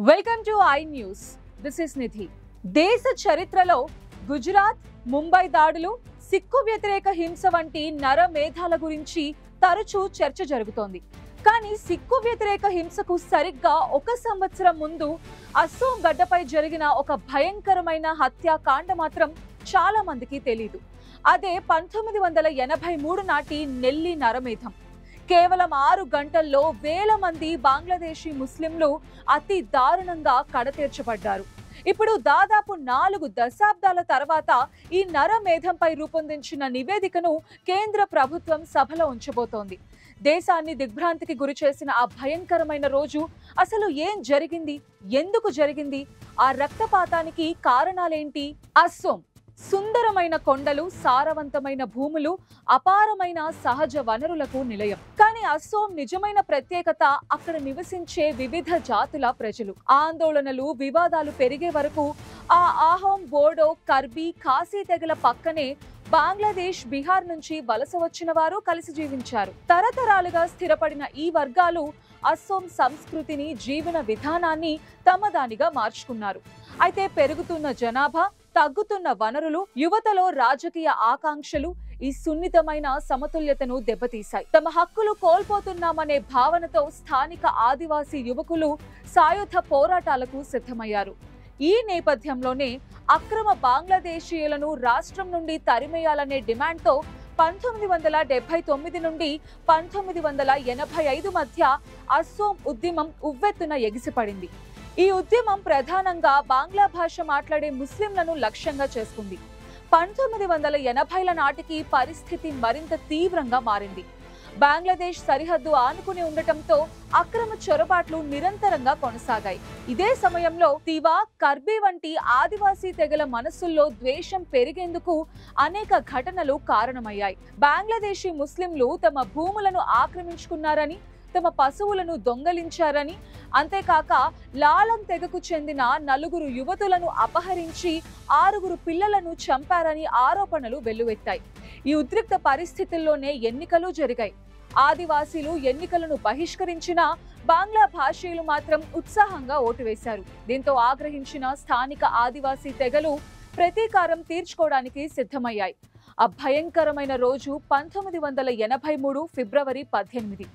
Welcome to I News. This is Nidhi. దేశ చరిత్రలో గుజరాత్, ముంబై దాడులు, సిక్కు వ్యతిరేక హింస వంటి నరమేధాల గురించి తరచూ చర్చ జరుగుతోంది. కానీ సిక్కు వ్యతిరేక హింసకు సరిగ్గా ఒక సంవత్సరం ముందు అస్సోం గడ్డపై జరిగిన ఒక భయంకరమైన హత్యాకాండ మాత్రం చాలా మందికి తెలీదు. అదే 1983 నాటి నెల్లి నరమేధం. కేవలం 6 గంటల్లో వేల మంది బంగ్లాదేశీ ముస్లింలు అతి దారుణంగా కడతీర్చబడ్డారు. ఇప్పుడు దాదాపు 4 దశాబ్దాల తర్వాత ఈ నరమేధంపై రూపొందించిన నివేదికను కేంద్ర ప్రభుత్వం సభలో ఉంచబోతోంది. దేశాన్ని దిగ్భ్రాంతికి గురి చేసిన ఆ భయంకరమైన రోజు అసలు ఏం జరిగింది, ఎందుకు జరిగింది, ఆ రక్తపాతానికి కారణాలేంటి? అస్సోం సుందరమైన కొండలు, సారవంతమైన భూములు, అపారమైన సహజ వనరులకు నిలయం. కానీ అస్సోం నిజమైన ప్రత్యేకత అక్కడ నివసించే వివిధ జాతుల ప్రజలు. ఆందోళనలు, వివాదాలు పెరిగే వరకు ఆ ఆహోం, బోడో, కర్బీ, ఖాసీ తెగల పక్కనే బంగ్లాదేశ్, బీహార్ నుంచి వలస వచ్చిన వారు కలిసి జీవించారు. తరతరాలుగా స్థిరపడిన ఈ వర్గాలు అస్సోం సంస్కృతిని, జీవన విధానాన్ని తమదానిగా మార్చుకున్నారు. అయితే పెరుగుతున్న జనాభా, తగ్గుతున్న వనరులు, యువతలో రాజకీయ ఆకాంక్షలు ఈ సున్నితమైన సమతుల్యతను దెబ్బతీశాయి. తమ హక్కులు కోల్పోతున్నామనే భావనతో స్థానిక ఆదివాసీ యువకులు సాయుధ పోరాటాలకు సిద్ధమయ్యారు. ఈ నేపథ్యంలోనే అక్రమ బంగ్లాదేశీయులను రాష్ట్రం నుండి తరిమేయాలనే డిమాండ్తో 1979 నుండి 1985 మధ్య అస్సోం ఉద్యమం ఉవ్వెత్తున ఎగిసిపడింది. ఈ ఉద్యమం ప్రధానంగా బాంగ్లా భాష మాట్లాడే ముస్లింలను లక్ష్యంగా చేసుకుంది. 1980ల నాటికి పరిస్థితి మరింత తీవ్రంగా మారింది. బంగ్లాదేశ్ సరిహద్దు ఆనుకుని ఉండటంతో అక్రమ చొరబాట్లు నిరంతరంగా కొనసాగాయి. ఇదే సమయంలో తివా, కర్బీ వంటి ఆదివాసీ తెగల మనస్సుల్లో ద్వేషం పెరిగేందుకు అనేక ఘటనలు కారణమయ్యాయి. బంగ్లాదేశీ ముస్లింలు తమ భూములను ఆక్రమించుకున్నారని, తమ పశువులను దొంగలించారని, అంతేకాక లాలం తెగకు చెందిన 4 యువతులను అపహరించి 6 పిల్లలను చంపారని ఆరోపణలు వెల్లువెత్తాయి. ఈ ఉద్రిక్త పరిస్థితుల్లోనే ఎన్నికలు జరిగాయి. ఆదివాసీలు ఎన్నికలను బహిష్కరించిన బాంగ్లా భాషీయులు మాత్రం ఉత్సాహంగా ఓటు వేశారు. దీంతో ఆగ్రహించిన స్థానిక ఆదివాసీ తెగలు ప్రతీకారం తీర్చుకోవడానికి సిద్ధమయ్యాయి. ఆ భయంకరమైన రోజు 1983 ఫిబ్రవరి 18.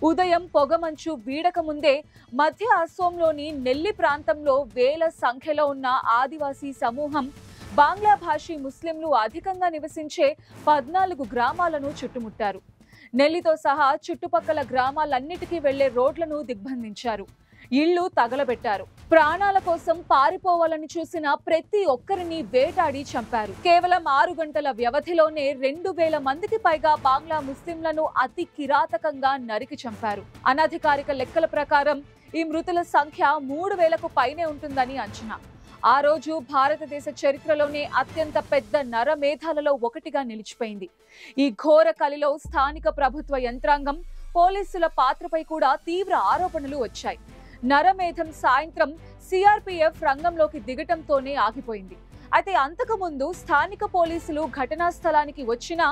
ఉదయం పొగమంచు వీడక ముందే మధ్య అస్సోంలోని నెల్లి ప్రాంతంలో వేల సంఖ్యలో ఉన్న ఆదివాసీ సమూహం బాంగ్లా భాషీ ముస్లింలు అధికంగా నివసించే 14 గ్రామాలను చుట్టుముట్టారు. నెల్లితో సహా చుట్టుపక్కల గ్రామాలన్నిటికీ వెళ్లే రోడ్లను దిగ్బంధించారు. ఇళ్లు తగలబెట్టారు. ప్రాణాల కోసం పారిపోవాలని చూసిన ప్రతి ఒక్కరిని వేటాడి చంపారు. కేవలం 6 గంటల వ్యవధిలోనే 2000 మందికి పైగా బాంగ్లా ముస్లింలను అతి కిరాతకంగా నరికి చంపారు. అనధికారిక లెక్కల ప్రకారం ఈ మృతుల సంఖ్య 3000కు పైనే ఉంటుందని అంచనా. ఆ రోజు భారతదేశ చరిత్రలోనే అత్యంత పెద్ద నరమేధాలలో ఒకటిగా నిలిచిపోయింది. ఈ ఘోర కలిలో స్థానిక ప్రభుత్వ యంత్రాంగం, పోలీసుల పాత్రపై కూడా తీవ్ర ఆరోపణలు వచ్చాయి. నరమేధం సాయంత్రం సిఆర్పిఎఫ్ రంగంలోకి దిగటంతోనే ఆగిపోయింది. అయితే అంతకుముందు స్థానిక పోలీసులు ఘటనా స్థలానికి వచ్చిన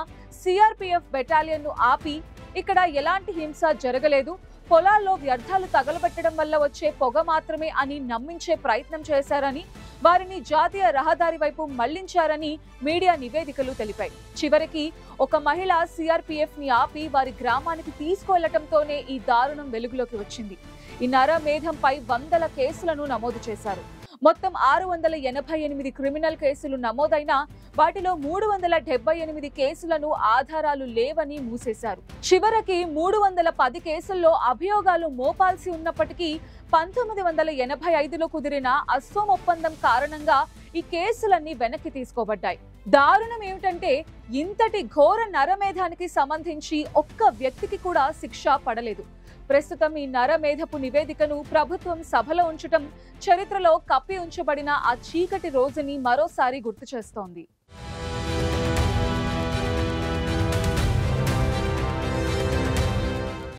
సిఆర్పిఎఫ్ బెటాలియన్ను ఆపి ఇక్కడ ఎలాంటి హింస జరగలేదు, పొలాల్లో వ్యర్థాలు తగలబెట్టడం వల్ల వచ్చే పొగ మాత్రమే అని నమ్మించే ప్రయత్నం చేశారని, వారిని జాతీయ రహదారి వైపు మళ్లించారని మీడియా నివేదికలు తెలిపాయి. చివరికి ఒక మహిళ సిఆర్పిఎఫ్ ని ఆపి వారి గ్రామానికి తీసుకువెళ్లటంతోనే ఈ దారుణం వెలుగులోకి వచ్చింది. ఈ నరమేధంపై వందల కేసులను నమోదు చేశారు. మొత్తం 688 క్రిమినల్ కేసులు నమోదైనా వాటిలో 378 కేసులను ఆధారాలు లేవని మూసేశారు. చివరికి 310 కేసుల్లో అభియోగాలు మోపాల్సి ఉన్నప్పటికీ 1985లో కుదిరిన అస్సోం ఒప్పందం కారణంగా ఈ కేసులన్నీ వెనక్కి తీసుకోబడ్డాయి. దారుణం ఏమిటంటే ఇంతటి ఘోర నరమేధానికి సంబంధించి ఒక్క వ్యక్తికి కూడా శిక్ష పడలేదు. ప్రస్తుతం ఈ నరమేధపు నివేదికను ప్రభుత్వం సభలో ఉంచడం చరిత్రలో కప్పి ఉంచబడిన ఆ చీకటి రోజుని మరోసారి గుర్తు చేస్తోంది.